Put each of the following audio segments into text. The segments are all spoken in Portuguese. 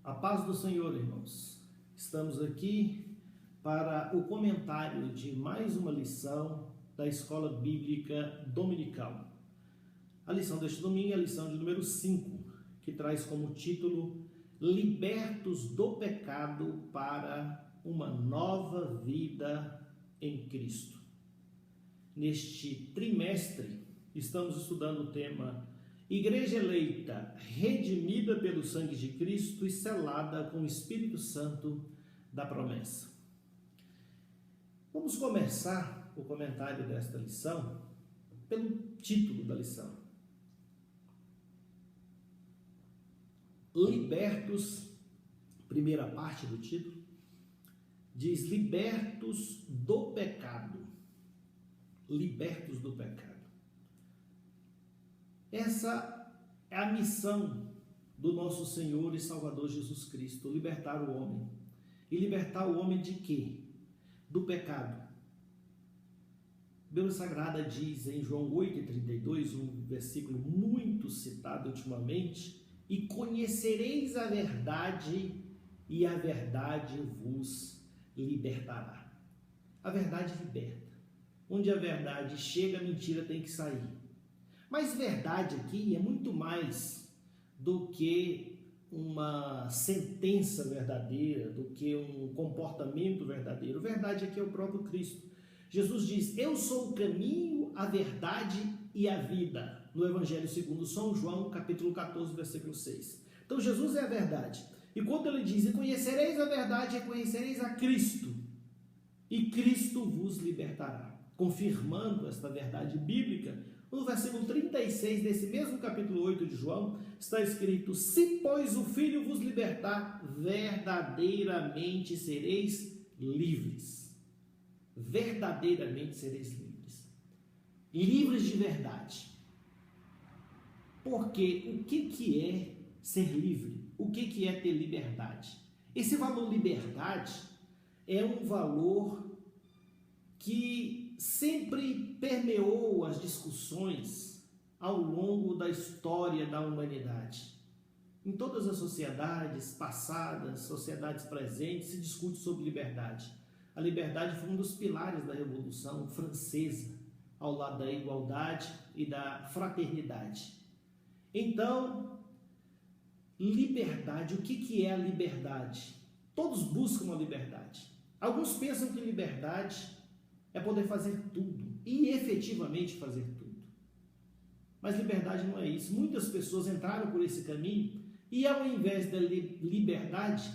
A paz do Senhor, irmãos. Estamos aqui para o comentário de mais uma lição da Escola Bíblica Dominical. A lição deste domingo é a lição de número 5, que traz como título Libertos do Pecado para uma Nova Vida em Cristo. Neste trimestre, estamos estudando o tema Igreja eleita, redimida pelo sangue de Cristo e selada com o Espírito Santo da promessa. Vamos começar o comentário desta lição pelo título da lição. Libertos, primeira parte do título, diz libertos do pecado. Libertos do pecado. Essa é a missão do nosso Senhor e Salvador Jesus Cristo, libertar o homem. E libertar o homem de quê? Do pecado. A Bíblia Sagrada diz em João 8,32, um versículo muito citado ultimamente, e conhecereis a verdade, e a verdade vos libertará. A verdade liberta. Onde a verdade chega, a mentira tem que sair. Mas verdade aqui é muito mais do que uma sentença verdadeira, do que um comportamento verdadeiro. Verdade aqui é o próprio Cristo. Jesus diz, eu sou o caminho, a verdade e a vida, no Evangelho segundo São João, capítulo 14, versículo 6. Então Jesus é a verdade. E quando ele diz, e conhecereis a verdade, e conhecereis a Cristo, e Cristo vos libertará. Confirmando esta verdade bíblica, no versículo 36 desse mesmo capítulo 8 de João, está escrito, se pois o Filho vos libertar, verdadeiramente sereis livres. Verdadeiramente sereis livres. Livres de verdade. Porque o que é ser livre? O que é ter liberdade? Esse valor liberdade é um valor que sempre permeou as discussões ao longo da história da humanidade. Em todas as sociedades passadas, sociedades presentes, se discute sobre liberdade. A liberdade foi um dos pilares da Revolução Francesa, ao lado da igualdade e da fraternidade. Então, liberdade, o que é a liberdade? Todos buscam a liberdade. Alguns pensam que liberdade é poder fazer tudo e efetivamente fazer tudo. Mas liberdade não é isso. Muitas pessoas entraram por esse caminho e ao invés da liberdade,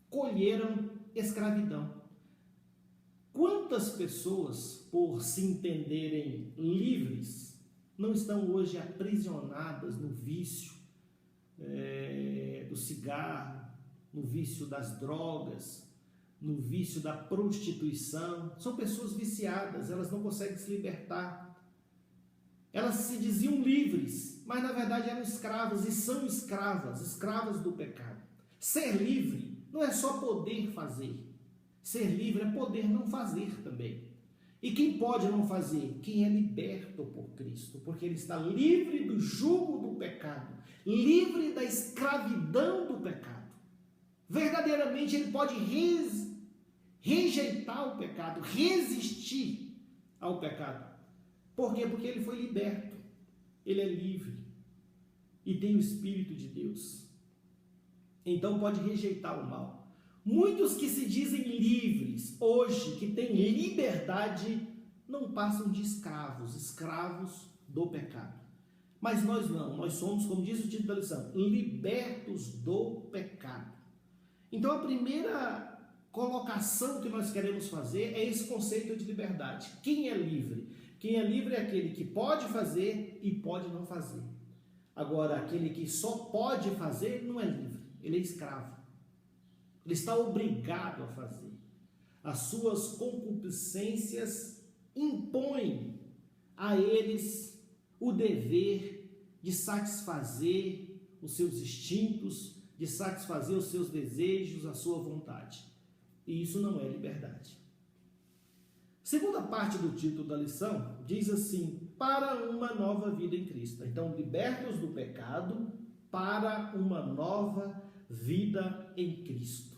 colheram escravidão. Quantas pessoas, por se entenderem livres, não estão hoje aprisionadas no vício do cigarro, no vício das drogas, no vício da prostituição? São pessoas viciadas, elas não conseguem se libertar. Elas se diziam livres, mas na verdade eram escravas e são escravas do pecado. Ser livre não é só poder fazer. Ser livre é poder não fazer também. E quem pode não fazer? Quem é liberto por Cristo, porque ele está livre do jugo do pecado, livre da escravidão do pecado. Verdadeiramente ele pode rejeitar o pecado, resistir ao pecado. Por quê? Porque ele foi liberto, ele é livre e tem o Espírito de Deus. Então pode rejeitar o mal. Muitos que se dizem livres hoje, que têm liberdade, não passam de escravos do pecado. Mas nós não, nós somos, como diz o título da lição, libertos do pecado. Então a primeira colocação que nós queremos fazer é esse conceito de liberdade. Quem é livre? Quem é livre é aquele que pode fazer e pode não fazer. Agora, aquele que só pode fazer não é livre, ele é escravo. Ele está obrigado a fazer. As suas concupiscências impõem a eles o dever de satisfazer os seus instintos, de satisfazer os seus desejos, a sua vontade. E isso não é liberdade. Segunda parte do título da lição diz assim, para uma nova vida em Cristo. Então, libertos do pecado para uma nova vida em Cristo.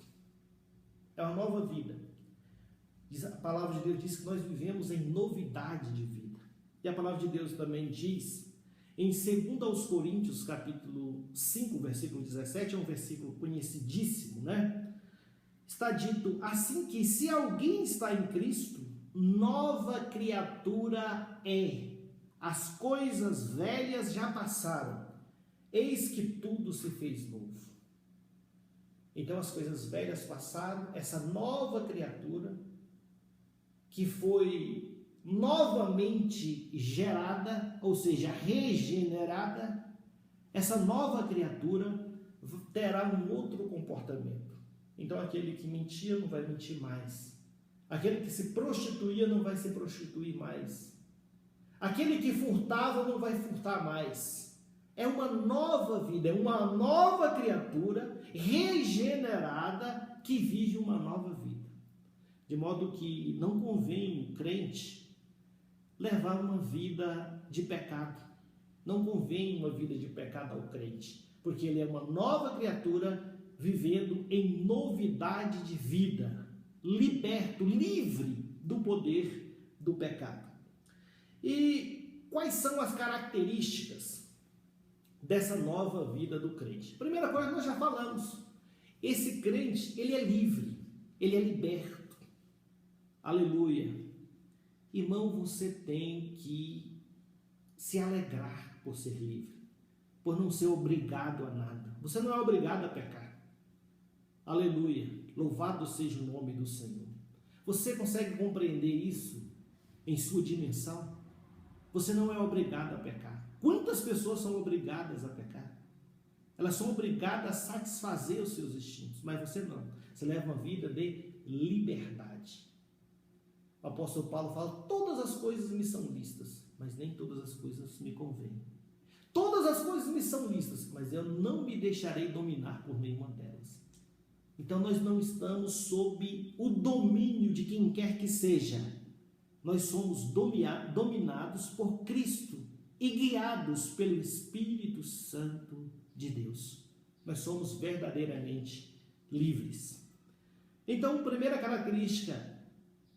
É uma nova vida. A palavra de Deus diz que nós vivemos em novidade de vida. E a palavra de Deus também diz, em 2 Coríntios, capítulo 5, versículo 17, é um versículo conhecidíssimo, né? Está dito assim que se alguém está em Cristo, nova criatura é. As coisas velhas já passaram, eis que tudo se fez novo. Então as coisas velhas passaram, essa nova criatura que foi novamente gerada, ou seja, regenerada, essa nova criatura terá um outro comportamento. Então aquele que mentia não vai mentir mais, aquele que se prostituía não vai se prostituir mais, aquele que furtava não vai furtar mais. É uma nova vida, é uma nova criatura regenerada que vive uma nova vida. De modo que não convém o crente levar uma vida de pecado. Não convém uma vida de pecado ao crente, porque ele é uma nova criatura vivendo em novidade de vida, liberto, livre do poder do pecado. E quais são as características dessa nova vida do crente? Primeira coisa, nós já falamos, esse crente, ele é livre, ele é liberto. Aleluia. Irmão, você tem que se alegrar por ser livre, por não ser obrigado a nada. Você não é obrigado a pecar. Aleluia. Louvado seja o nome do Senhor. Você consegue compreender isso em sua dimensão? Você não é obrigado a pecar. Quantas pessoas são obrigadas a pecar? Elas são obrigadas a satisfazer os seus instintos, mas você não. Você leva uma vida de liberdade. O apóstolo Paulo fala, todas as coisas me são lícitas, mas nem todas as coisas me convêm. Todas as coisas me são lícitas, mas eu não me deixarei dominar por nenhuma delas. Então nós não estamos sob o domínio de quem quer que seja. Nós somos dominados por Cristo e guiados pelo Espírito Santo de Deus. Nós somos verdadeiramente livres. Então, a primeira característica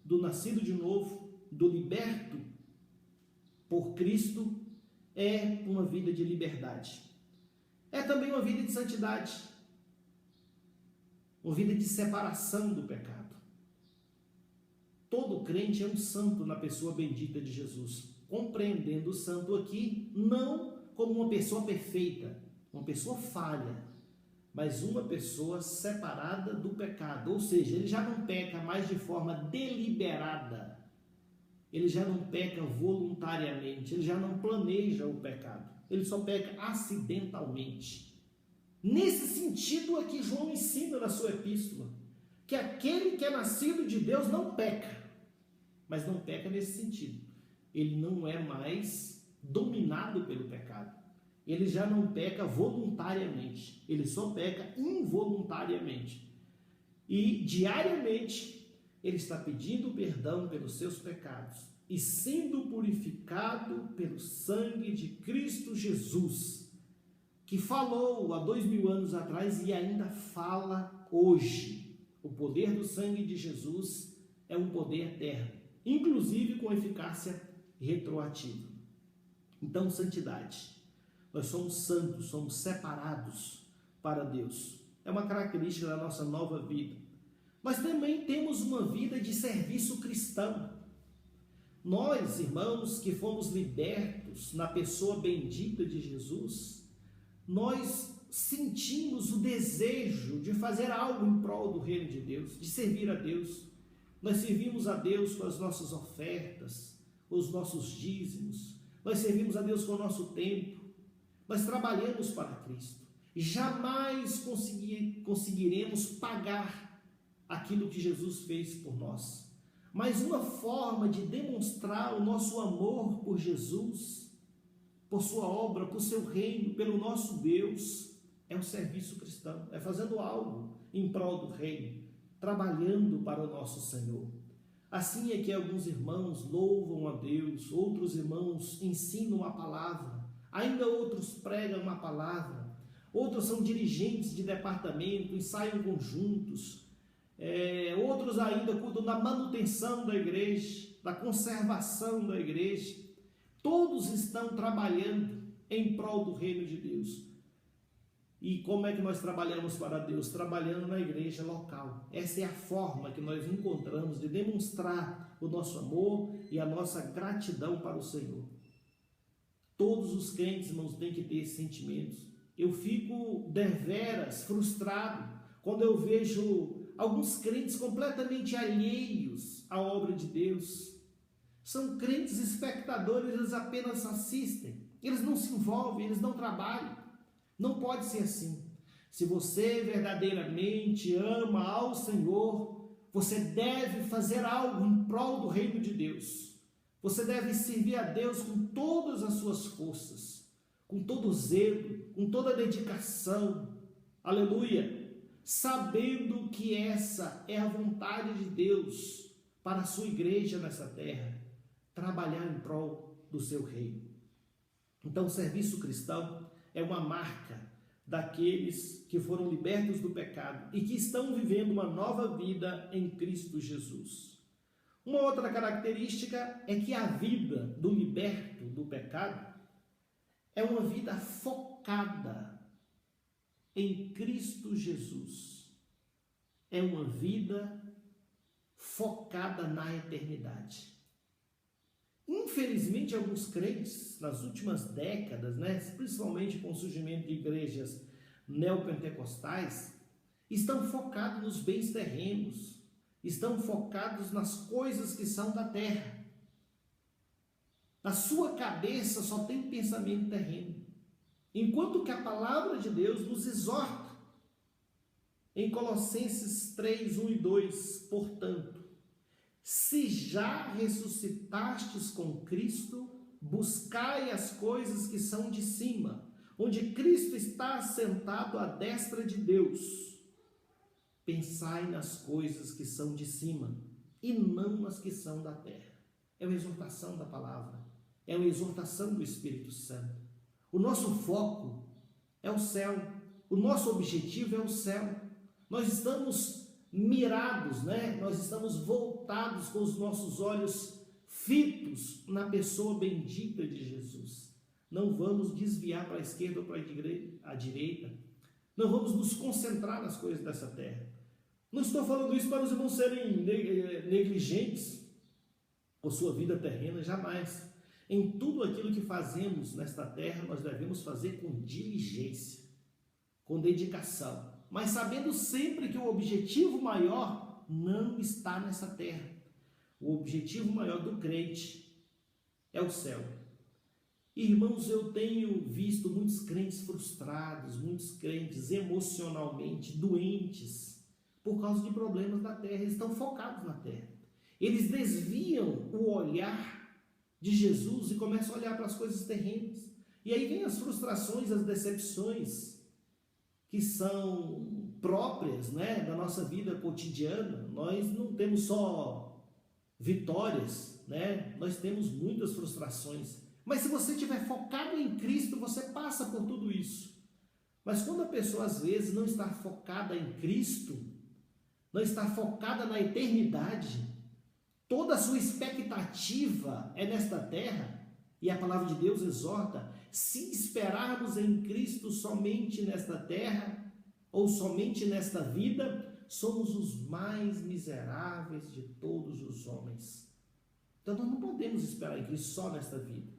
do nascido de novo, do liberto por Cristo, é uma vida de liberdade. É também uma vida de santidade, uma vida de separação do pecado. Todo crente é um santo na pessoa bendita de Jesus, compreendendo o santo aqui não como uma pessoa perfeita, uma pessoa falha, mas uma pessoa separada do pecado, ou seja, ele já não peca mais de forma deliberada, ele já não peca voluntariamente, ele já não planeja o pecado, ele só peca acidentalmente. Nesse sentido aqui João ensina na sua epístola, que aquele que é nascido de Deus não peca, mas não peca nesse sentido, ele não é mais dominado pelo pecado. Ele já não peca voluntariamente, ele só peca involuntariamente. E diariamente ele está pedindo perdão pelos seus pecados e sendo purificado pelo sangue de Cristo Jesus, que falou há 2000 anos atrás e ainda fala hoje. O poder do sangue de Jesus é um poder eterno, inclusive com eficácia retroativa. Então, santidade. Nós somos santos, somos separados para Deus. É uma característica da nossa nova vida. Mas também temos uma vida de serviço cristão. Nós, irmãos, que fomos libertos na pessoa bendita de Jesus, nós sentimos o desejo de fazer algo em prol do reino de Deus, de servir a Deus. Nós servimos a Deus com as nossas ofertas, os nossos dízimos. Nós servimos a Deus com o nosso tempo. Nós trabalhamos para Cristo. Jamais conseguiremos pagar aquilo que Jesus fez por nós. Mas uma forma de demonstrar o nosso amor por Jesus, por sua obra, por seu reino, pelo nosso Deus, é o serviço cristão, é fazendo algo em prol do reino, trabalhando para o nosso Senhor. Assim é que alguns irmãos louvam a Deus, outros irmãos ensinam a palavra, ainda outros pregam a palavra, outros são dirigentes de departamento, ensaiam conjuntos, outros ainda cuidam da manutenção da igreja, da conservação da igreja. Todos estão trabalhando em prol do reino de Deus. E como é que nós trabalhamos para Deus? Trabalhando na igreja local. Essa é a forma que nós encontramos de demonstrar o nosso amor e a nossa gratidão para o Senhor. Todos os crentes, irmãos, têm que ter esses sentimentos. Eu fico deveras frustrado quando eu vejo alguns crentes completamente alheios à obra de Deus. São crentes espectadores, eles apenas assistem, eles não se envolvem, eles não trabalham. Não pode ser assim. Se você verdadeiramente ama ao Senhor, você deve fazer algo em prol do reino de Deus. Você deve servir a Deus com todas as suas forças, com todo zelo, com toda dedicação. Aleluia! Sabendo que essa é a vontade de Deus para a sua igreja nessa terra, trabalhar em prol do seu reino. Então, o serviço cristão é uma marca daqueles que foram libertos do pecado e que estão vivendo uma nova vida em Cristo Jesus. Uma outra característica é que a vida do liberto do pecado é uma vida focada em Cristo Jesus. É uma vida focada na eternidade. Infelizmente, alguns crentes, nas últimas décadas, principalmente com o surgimento de igrejas neopentecostais, estão focados nos bens terrenos, estão focados nas coisas que são da terra. Na sua cabeça só tem pensamento terreno. Enquanto que a palavra de Deus nos exorta, em Colossenses 3, 1 e 2, portanto, se já ressuscitastes com Cristo, buscai as coisas que são de cima, onde Cristo está assentado à destra de Deus. Pensai nas coisas que são de cima, e não nas que são da terra. É uma exortação da palavra, é uma exortação do Espírito Santo. O nosso foco é o céu, o nosso objetivo é o céu. Nós estamos mirados, nós estamos voltados com os nossos olhos fitos na pessoa bendita de Jesus. Não vamos desviar para a esquerda ou para a direita. Não vamos nos concentrar nas coisas dessa terra. Não estou falando isso para os irmãos serem negligentes com sua vida terrena, jamais. Em tudo aquilo que fazemos nesta terra, nós devemos fazer com diligência, com dedicação, mas sabendo sempre que o objetivo maior não está nessa terra. O objetivo maior do crente é o céu. Irmãos, eu tenho visto muitos crentes frustrados, muitos crentes emocionalmente doentes por causa de problemas da terra. Eles estão focados na terra. Eles desviam o olhar de Jesus e começam a olhar para as coisas terrenas. E aí vem as frustrações, as decepções que são próprias, da nossa vida cotidiana. Nós não temos só vitórias, nós temos muitas frustrações. Mas se você estiver focado em Cristo, você passa por tudo isso. Mas quando a pessoa às vezes não está focada em Cristo, não está focada na eternidade, toda a sua expectativa é nesta terra, e a palavra de Deus exorta: se esperarmos em Cristo somente nesta terra, ou somente nesta vida, somos os mais miseráveis de todos os homens. Então nós não podemos esperar em Cristo só nesta vida.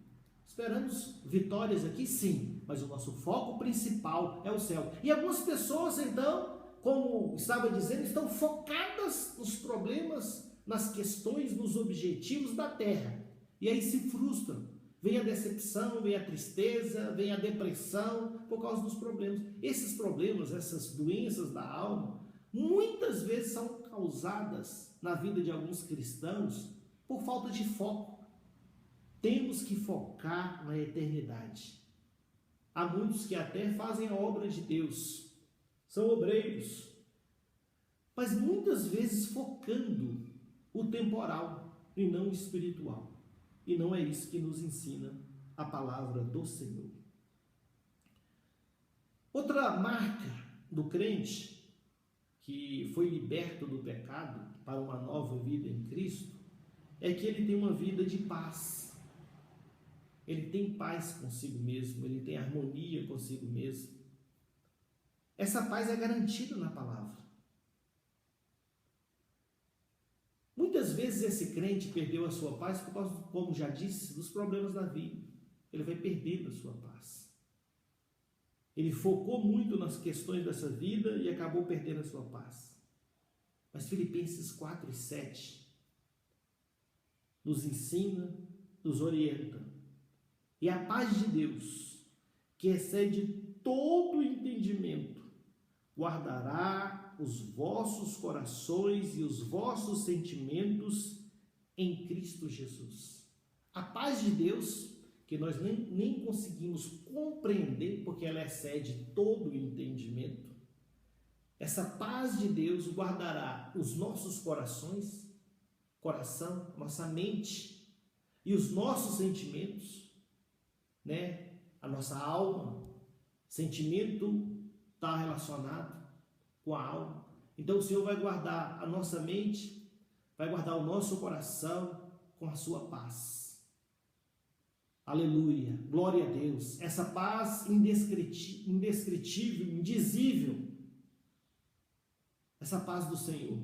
Esperamos vitórias aqui, sim, mas o nosso foco principal é o céu. E algumas pessoas, então, como estava dizendo, estão focadas nos problemas, nas questões, nos objetivos da terra. E aí se frustram. Vem a decepção, vem a tristeza, vem a depressão por causa dos problemas. Esses problemas, essas doenças da alma, muitas vezes são causadas na vida de alguns cristãos por falta de foco. Temos que focar na eternidade. Há muitos que até fazem a obra de Deus, são obreiros, mas muitas vezes focando o temporal e não o espiritual. E não é isso que nos ensina a palavra do Senhor. Outra marca do crente que foi liberto do pecado para uma nova vida em Cristo é que ele tem uma vida de paz. Ele tem paz consigo mesmo, ele tem harmonia consigo mesmo. Essa paz é garantida na palavra. Muitas vezes esse crente perdeu a sua paz por causa, como já disse, dos problemas da vida. Ele vai perder a sua paz. Ele focou muito nas questões dessa vida e acabou perdendo a sua paz. Mas Filipenses 4 e 7 nos ensina, nos orienta. E a paz de Deus, que excede todo entendimento, guardará os vossos corações e os vossos sentimentos em Cristo Jesus. A paz de Deus, que nós nem conseguimos compreender, porque ela excede todo o entendimento, essa paz de Deus guardará os nossos corações, coração, nossa mente e os nossos sentimentos, né? A nossa alma, sentimento está relacionado com a alma. Então o Senhor vai guardar a nossa mente, vai guardar o nosso coração com a sua paz. Aleluia, glória a Deus. Essa paz indescritível, indizível, essa paz do Senhor.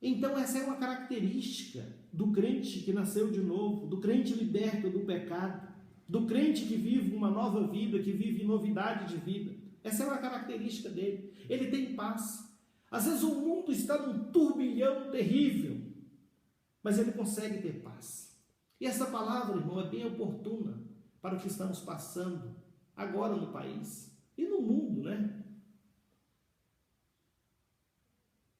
Então essa é uma característica do crente que nasceu de novo, do crente liberto do pecado, do crente que vive uma nova vida, que vive novidade de vida. Essa é uma característica dele. Ele tem paz. Às vezes o mundo está num turbilhão terrível, mas ele consegue ter paz. E essa palavra, irmão, é bem oportuna para o que estamos passando agora no país e no mundo, né?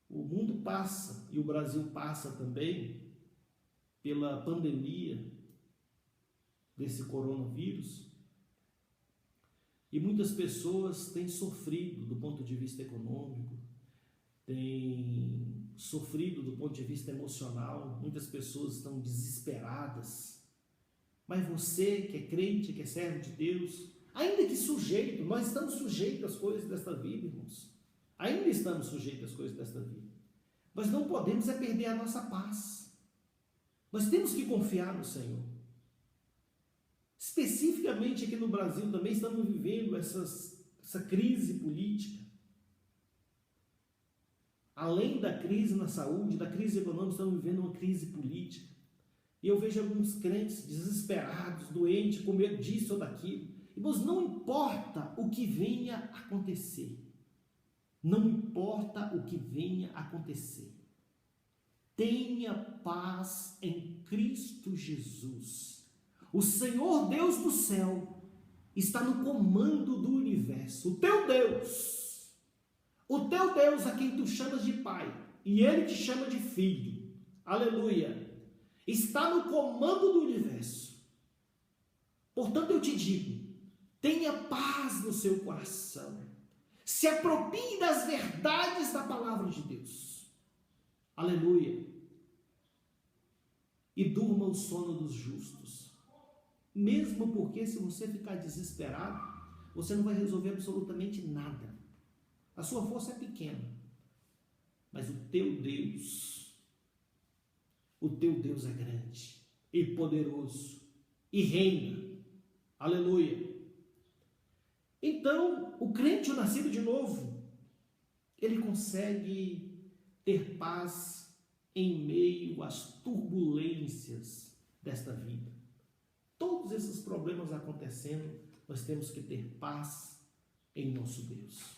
O mundo passa, e o Brasil passa também, pela pandemia desse coronavírus, e muitas pessoas têm sofrido do ponto de vista econômico, têm sofrido do ponto de vista emocional, muitas pessoas estão desesperadas. Mas você que é crente, que é servo de Deus, ainda que sujeito, nós estamos sujeitos às coisas desta vida, irmãos. Ainda estamos sujeitos às coisas desta vida. Nós não podemos perder a nossa paz. Nós temos que confiar no Senhor. Especificamente aqui no Brasil também estamos vivendo essa crise política. Além da crise na saúde, da crise econômica, estamos vivendo uma crise política. E eu vejo alguns crentes desesperados, doentes, com medo disso ou daquilo. Irmãos, não importa o que venha a acontecer. Não importa o que venha a acontecer. Tenha paz em Cristo Jesus. O Senhor Deus do céu está no comando do universo. O teu Deus a quem tu chamas de Pai, e Ele te chama de Filho. Aleluia. Está no comando do universo. Portanto, eu te digo, tenha paz no seu coração. Se aproprie das verdades da palavra de Deus. Aleluia. E durma o sono dos justos. Mesmo porque se você ficar desesperado, você não vai resolver absolutamente nada. A sua força é pequena. Mas o teu Deus é grande e poderoso e reina. Aleluia. Então, o crente, o nascido de novo, ele consegue ter paz em meio às turbulências desta vida. Todos esses problemas acontecendo, nós temos que ter paz em nosso Deus.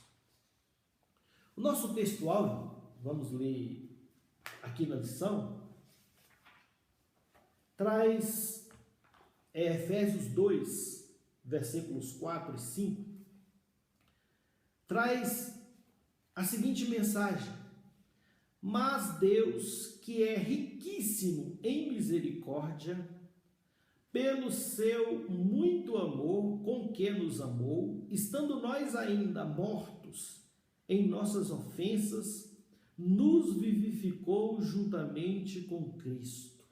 O nosso textual, vamos ler aqui na lição, traz Efésios 2, versículos 4 e 5, traz a seguinte mensagem: mas Deus, que é riquíssimo em misericórdia, pelo seu muito amor com que nos amou, estando nós ainda mortos em nossas ofensas, nos vivificou juntamente com Cristo.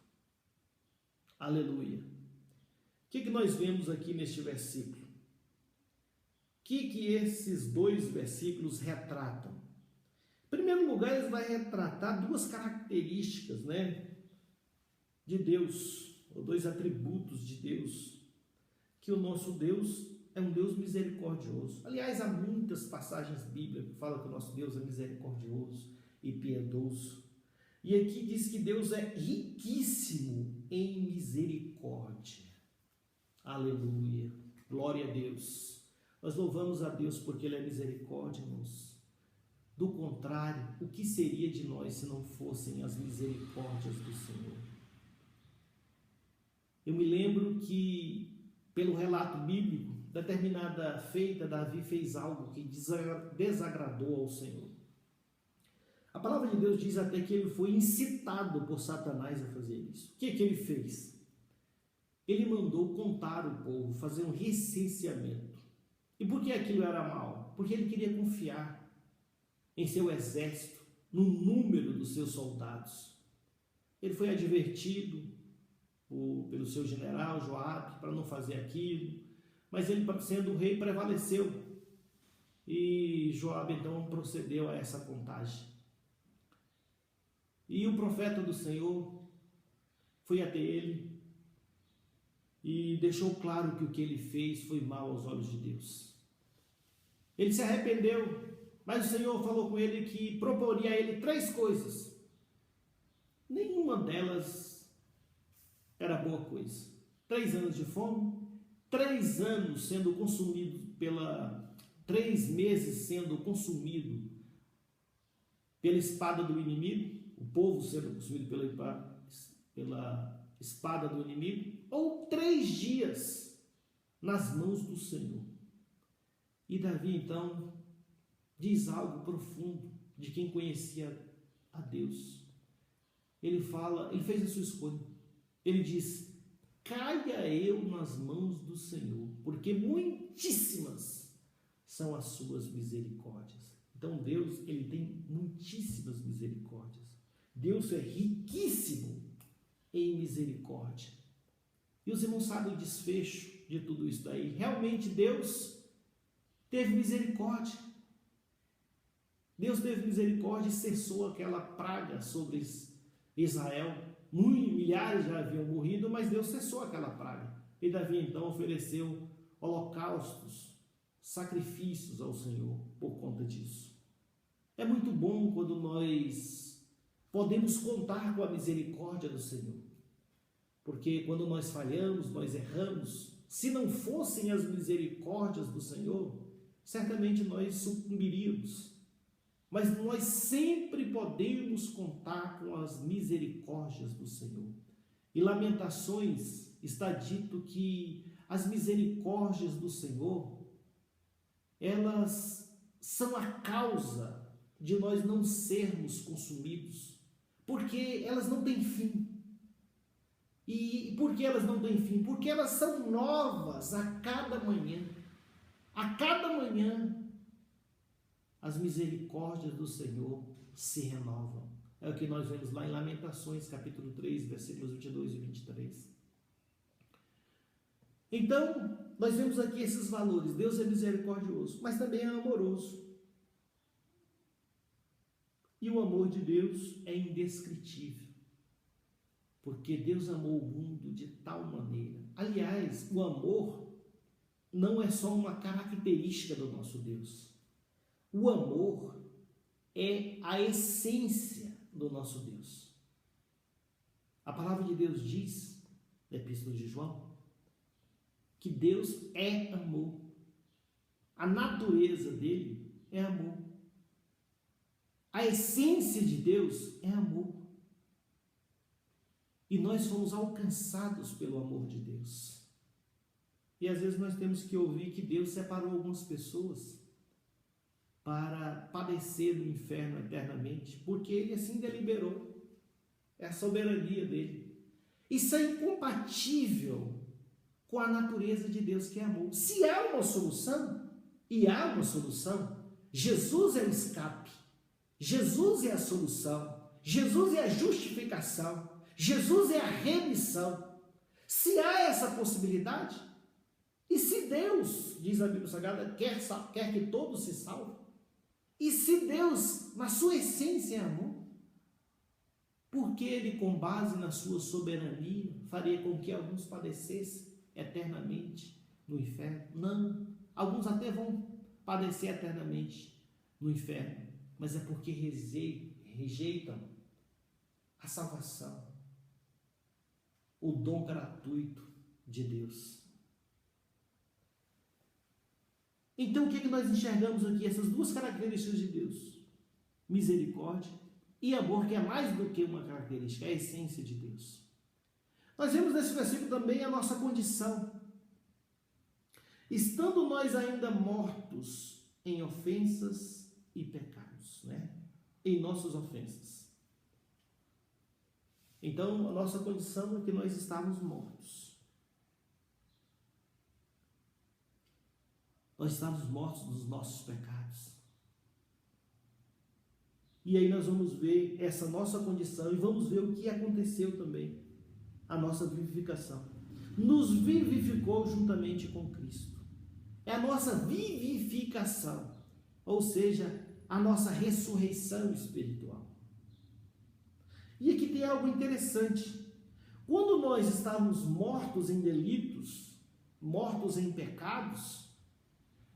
Aleluia. O que nós vemos aqui neste versículo? que esses dois versículos retratam? Em primeiro lugar, eles vão retratar duas características, né, de Deus, ou dois atributos de Deus, que o nosso Deus é um Deus misericordioso. Aliás, há muitas passagens bíblicas que falam que o nosso Deus é misericordioso e piedoso. E aqui diz que Deus é riquíssimo em misericórdia. Aleluia. Glória a Deus. Nós louvamos a Deus porque Ele é misericórdia, irmãos. Do contrário, o que seria de nós se não fossem as misericórdias do Senhor? Eu me lembro que, pelo relato bíblico, determinada feita, Davi fez algo que desagradou ao Senhor. A palavra de Deus diz até que ele foi incitado por Satanás a fazer isso. O que ele fez? Ele mandou contar o povo, fazer um recenseamento. E por que aquilo era mal? Porque ele queria confiar em seu exército, no número dos seus soldados. Ele foi advertido pelo seu general Joabe para não fazer aquilo, mas ele, sendo rei, prevaleceu. E Joabe então procedeu a essa contagem. E o profeta do Senhor foi até ele e deixou claro que o que ele fez foi mal aos olhos de Deus. Ele se arrependeu, mas o Senhor falou com ele que proporia a ele 3 coisas. Nenhuma delas era boa coisa. 3 anos de fome, 3 anos sendo consumido 3 meses sendo consumido pela espada do inimigo, o povo sendo consumido pela espada do inimigo, ou 3 dias nas mãos do Senhor. E Davi então diz algo profundo de quem conhecia a Deus. Ele fez a sua escolha. Ele diz: caia eu nas mãos do Senhor, porque muitíssimas são as suas misericórdias. Então Deus, ele tem muitíssimas misericórdias. Deus é riquíssimo em misericórdia. E os irmãos sabem o desfecho de tudo isso daí. Realmente Deus teve misericórdia. Deus teve misericórdia e cessou aquela praga sobre Israel. Milhares já haviam morrido, mas Deus cessou aquela praga. E Davi então ofereceu holocaustos, sacrifícios ao Senhor por conta disso. É muito bom quando nós podemos contar com a misericórdia do Senhor. Porque quando nós falhamos, nós erramos, se não fossem as misericórdias do Senhor, certamente nós sucumbiríamos. Mas nós sempre podemos contar com as misericórdias do Senhor. Em Lamentações está dito que as misericórdias do Senhor, elas são a causa de nós não sermos consumidos, porque elas não têm fim. E por que elas não têm fim? Porque elas são novas a cada manhã. A cada manhã, as misericórdias do Senhor se renovam. É o que nós vemos lá em Lamentações, capítulo 3, versículos 22 e 23. Então, nós vemos aqui esses valores. Deus é misericordioso, mas também é amoroso. E o amor de Deus é indescritível, porque Deus amou o mundo de tal maneira. Aliás, o amor não é só uma característica do nosso Deus. O amor é a essência do nosso Deus. A palavra de Deus diz, na Epístola de João, que Deus é amor. A natureza dele é amor. A essência de Deus é amor. E nós fomos alcançados pelo amor de Deus. E às vezes nós temos que ouvir que Deus separou algumas pessoas para padecer no inferno eternamente, porque Ele assim deliberou. É a soberania dele. Isso é incompatível com a natureza de Deus, que é amor. Se há uma solução, e há uma solução, Jesus é o escape, Jesus é a solução, Jesus é a justificação, Jesus é a remissão. Se há essa possibilidade, E se Deus, diz a Bíblia Sagrada, quer que todos se salvem, e se Deus, na sua essência, é amor, por que ele, com base na sua soberania, faria com que alguns padecessem eternamente no inferno? Não, alguns até vão padecer eternamente no inferno, mas é porque rejeitam a salvação, o dom gratuito de Deus. Então o que nós enxergamos aqui? Essas duas características de Deus: misericórdia e amor, que é mais do que uma característica, é a essência de Deus. Nós vemos nesse versículo também a nossa condição. Estando nós ainda mortos em ofensas e pecados, né? Em nossas ofensas. Então, a nossa condição é que nós estávamos mortos. Nós estávamos mortos dos nossos pecados. E aí nós vamos ver essa nossa condição e vamos ver o que aconteceu também. A nossa vivificação. Nos vivificou juntamente com Cristo. É a nossa vivificação, ou seja, a nossa ressurreição espiritual. E aqui tem algo interessante. Quando nós estávamos mortos em delitos, mortos em pecados,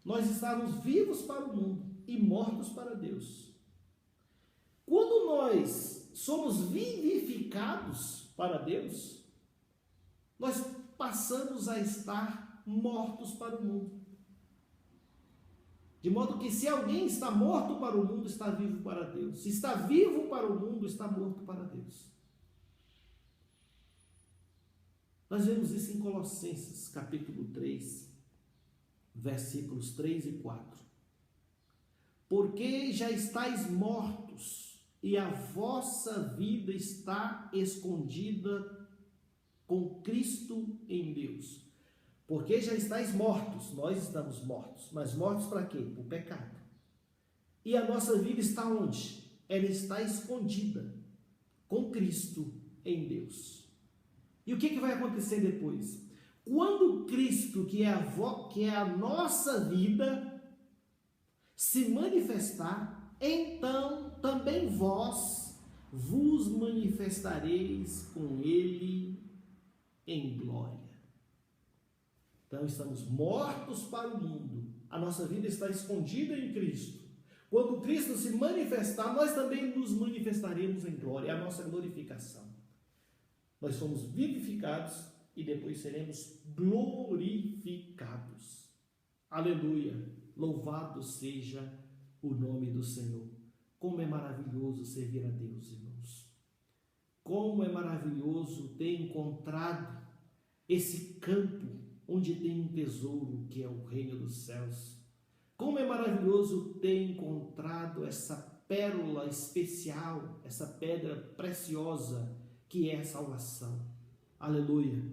nós estávamos vivos para o mundo e mortos para Deus. Quando nós somos vivificados para Deus, nós passamos a estar mortos para o mundo. De modo que se alguém está morto para o mundo, está vivo para Deus. Se está vivo para o mundo, está morto para Deus. Nós vemos isso em Colossenses, capítulo 3, versículos 3 e 4. Porque já estáis mortos, e a vossa vida está escondida com Cristo em Deus. Porque já estáis mortos, nós estamos mortos, mas mortos para quê? Para o pecado. E a nossa vida está onde? Ela está escondida com Cristo em Deus. E o que vai acontecer depois? Quando Cristo, que é a nossa vida, se manifestar, então também vós vos manifestareis com Ele em glória. Então estamos mortos para o mundo, a nossa vida está escondida em Cristo. Quando Cristo se manifestar, nós também nos manifestaremos em glória, é a nossa glorificação. Nós somos vivificados e depois seremos glorificados. Aleluia! Louvado seja o nome do Senhor. Como é maravilhoso servir a Deus, irmãos. Como é maravilhoso ter encontrado esse campo onde tem um tesouro, que é o reino dos céus. Como é maravilhoso ter encontrado essa pérola especial, essa pedra preciosa, que é a salvação. Aleluia!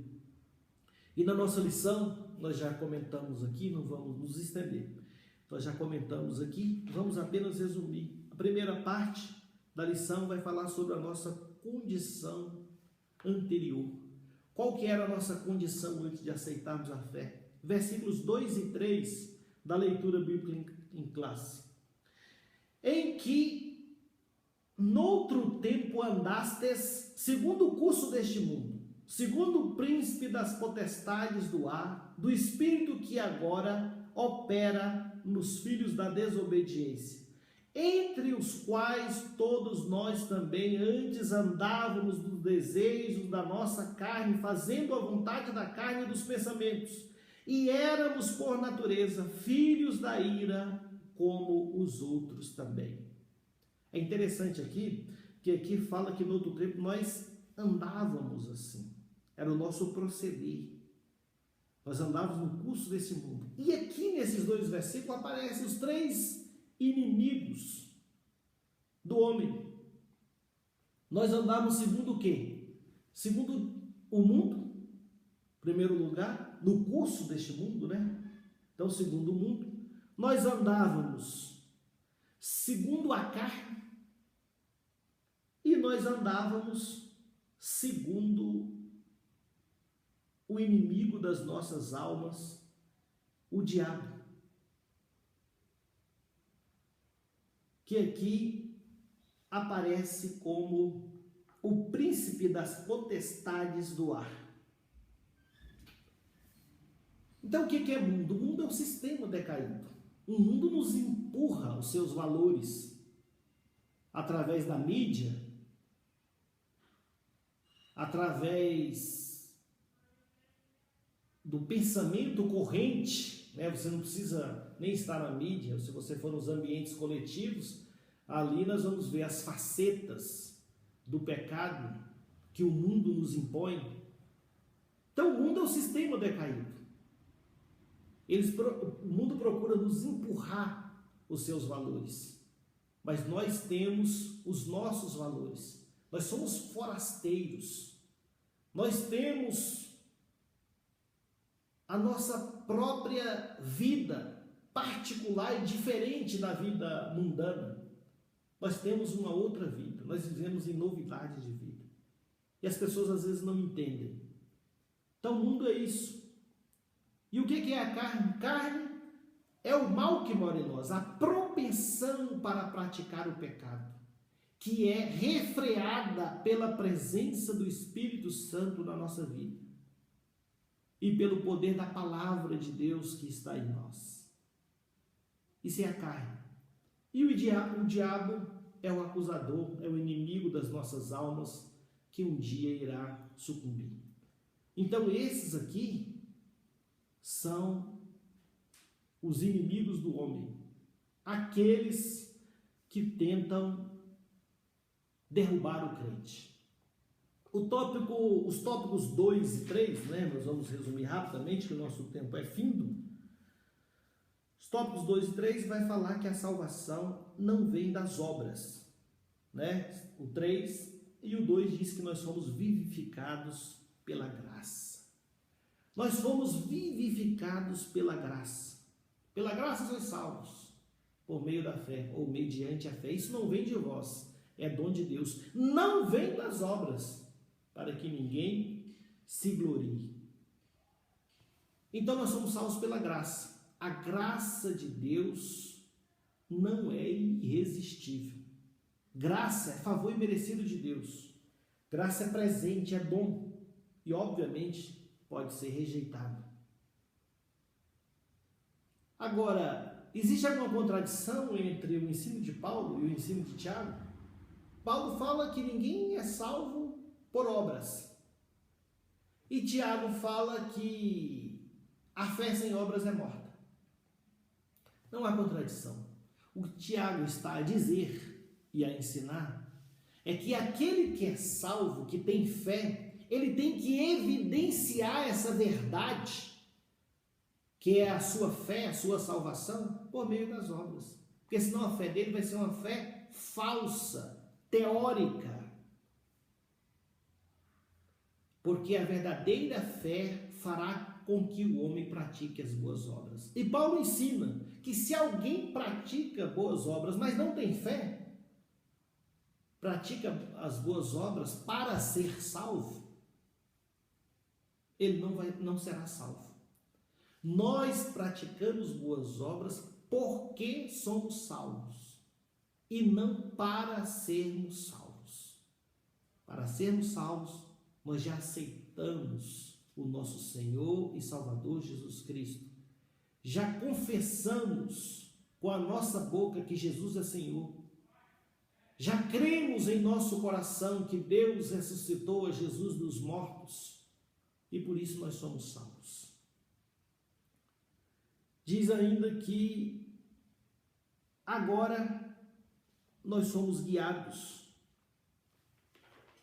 E na nossa lição, nós já comentamos aqui, não vamos nos estender. Nós já comentamos aqui, vamos apenas resumir. A primeira parte da lição vai falar sobre a nossa condição anterior. Qual que era a nossa condição antes de aceitarmos a fé? Versículos 2 e 3 da leitura bíblica em classe. Em que noutro tempo andastes segundo o curso deste mundo, segundo o príncipe das potestades do ar, do espírito que agora opera nos filhos da desobediência, entre os quais todos nós também antes andávamos nos desejos da nossa carne, fazendo a vontade da carne e dos pensamentos, e éramos por natureza filhos da ira, como os outros também. É interessante aqui, que aqui fala que no outro tempo nós andávamos assim, era o nosso proceder. Nós andávamos no curso desse mundo. E aqui nesses dois versículos aparecem os três inimigos do homem. Nós andávamos segundo o quê? Segundo o mundo, em primeiro lugar, no curso deste mundo, né? Então, segundo o mundo, nós andávamos segundo a carne e nós andávamos segundo o inimigo das nossas almas, o diabo, que aqui aparece como o príncipe das potestades do ar. Então, o que é mundo? O mundo é um sistema decaído. O mundo nos empurra os seus valores através da mídia, através do pensamento corrente, né? Você não precisa nem estar na mídia, se você for nos ambientes coletivos, ali nós vamos ver as facetas do pecado que o mundo nos impõe. Então, o mundo é um sistema decaído. O mundo procura nos empurrar os seus valores, mas nós temos os nossos valores. Nós somos forasteiros. Nós temos a nossa própria vida particular e diferente da vida mundana. Nós temos uma outra vida. Nós vivemos em novidade de vida. E as pessoas às vezes não entendem. Então o mundo é isso. E o que é a carne? Carne é o mal que mora em nós, a propensão para praticar o pecado, que é refreada pela presença do Espírito Santo na nossa vida e pelo poder da palavra de Deus que está em nós. Isso é a carne. E o diabo é o acusador, é o inimigo das nossas almas, que um dia irá sucumbir. Então esses aqui são os inimigos do homem, aqueles que tentam derrubar o crente. Os tópicos 2 e 3, né? Nós vamos resumir rapidamente, que o nosso tempo é findo. Os tópicos 2 e 3 vai falar que a salvação não vem das obras, né? O 3 e o 2 diz que nós somos vivificados pela graça. Nós fomos vivificados pela graça. Pela graça sois salvos, por meio da fé, ou mediante a fé. Isso não vem de vós, é dom de Deus. Não vem das obras, para que ninguém se glorie. Então nós somos salvos pela graça. A graça de Deus não é irresistível. Graça é favor imerecido de Deus. Graça é presente, é dom. E obviamente pode ser rejeitado. Agora, existe alguma contradição entre o ensino de Paulo e o ensino de Tiago? Paulo fala que ninguém é salvo por obras. E Tiago fala que a fé sem obras é morta. Não há contradição. O que Tiago está a dizer e a ensinar é que aquele que é salvo, que tem fé, ele tem que evidenciar essa verdade, que é a sua fé, a sua salvação, por meio das obras. Porque senão a fé dele vai ser uma fé falsa, teórica. Porque a verdadeira fé fará com que o homem pratique as boas obras. E Paulo ensina que se alguém pratica boas obras, mas não tem fé, pratica as boas obras para ser salvo, ele não será salvo. Nós praticamos boas obras porque somos salvos e não para sermos salvos. Para sermos salvos, nós já aceitamos o nosso Senhor e Salvador Jesus Cristo. Já confessamos com a nossa boca que Jesus é Senhor. Já cremos em nosso coração que Deus ressuscitou a Jesus dos mortos. E por isso nós somos salvos. Diz ainda que agora nós somos guiados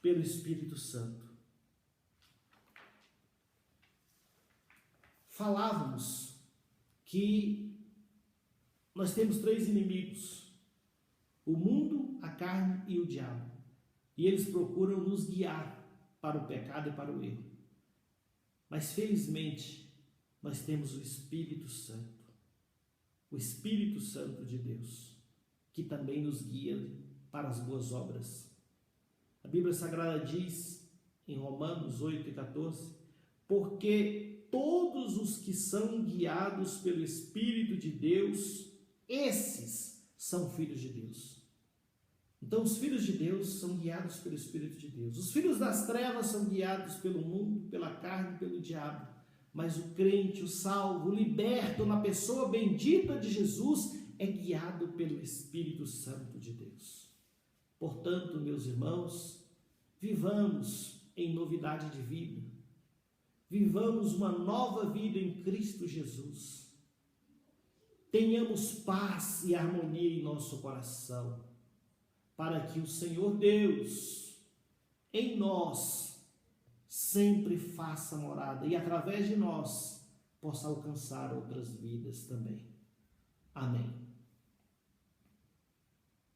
pelo Espírito Santo. Falávamos que nós temos 3 inimigos: o mundo, a carne e o diabo. E eles procuram nos guiar para o pecado e para o erro. Mas felizmente nós temos o Espírito Santo, o Espírito Santo de Deus, que também nos guia para as boas obras. A Bíblia Sagrada diz em Romanos 8 e 14, porque todos os que são guiados pelo Espírito de Deus, esses são filhos de Deus. Então, os filhos de Deus são guiados pelo Espírito de Deus. Os filhos das trevas são guiados pelo mundo, pela carne, pelo diabo. Mas o crente, o salvo, o liberto na pessoa bendita de Jesus é guiado pelo Espírito Santo de Deus. Portanto, meus irmãos, vivamos em novidade de vida. Vivamos uma nova vida em Cristo Jesus. Tenhamos paz e harmonia em nosso coração, para que o Senhor Deus, em nós, sempre faça morada e através de nós, possa alcançar outras vidas também. Amém.